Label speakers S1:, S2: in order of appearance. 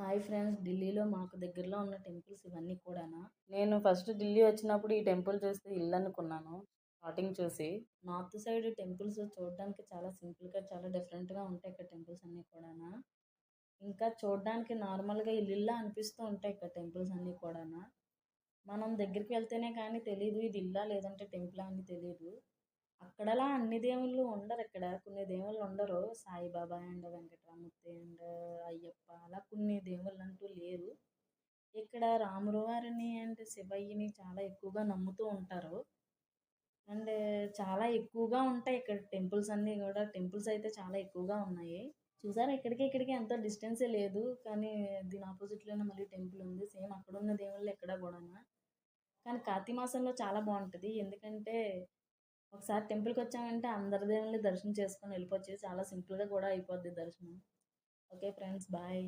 S1: Hi friends, ఢిల్లీలో మాకు దగ్గరలో ఉన్న టెంపుల్స్ ఇవన్నీ కూడానా. నేను ఫస్ట్ ఢిల్లీ వచ్చినప్పుడు ఈ టెంపుల్ చూస్తే ఇల్లు అనుకున్నాను. స్టార్టింగ్ చూసి నార్త్ సైడ్ టెంపుల్స్ చూడడానికి చాలా సింపుల్గా చాలా డిఫరెంట్గా ఉంటాయి ఇక్కడ టెంపుల్స్ అన్నీ కూడానా. ఇంకా చూడడానికి నార్మల్గా ఇల్లులా అనిపిస్తూ ఉంటాయి ఇక్కడ టెంపుల్స్ అన్నీ కూడానా. మనం దగ్గరికి వెళ్తేనే కానీ తెలియదు ఇది ఇల్లా లేదంటే టెంపుల్ అని తెలియదు. అక్కడలా అన్ని దేవుళ్ళు ఉండరు. ఇక్కడ కొన్ని దేవుళ్ళు ఉండరు. సాయిబాబా అండ్ వెంకటరామూర్తి అండ్ అయ్యప్ప అలా కొన్ని దేవుళ్ళు అంటూ లేరు. ఇక్కడ రాముల వారిని అండ్ శివయ్యని చాలా ఎక్కువగా నమ్ముతూ ఉంటారు. అండ్ చాలా ఎక్కువగా ఉంటాయి ఇక్కడ టెంపుల్స్ అన్నీ కూడా. టెంపుల్స్ అయితే చాలా ఎక్కువగా ఉన్నాయి. చూసారా, ఇక్కడికి ఎంతో డిస్టెన్సే లేదు, కానీ దీని ఆపోజిట్లోనే మళ్ళీ టెంపుల్ ఉంది. సేమ్ అక్కడున్న దేవుళ్ళు ఇక్కడ కూడా. కానీ కార్తీక మాసంలో చాలా బాగుంటుంది. ఎందుకంటే ఒకసారి టెంపుల్కి వచ్చామంటే అందరి దేవుళ్ళని దర్శనం చేసుకొని వెళ్ళిపోవచ్చు. చాలా సింపుల్గా కూడా అయిపోద్ది దర్శనం. Okay friends, bye.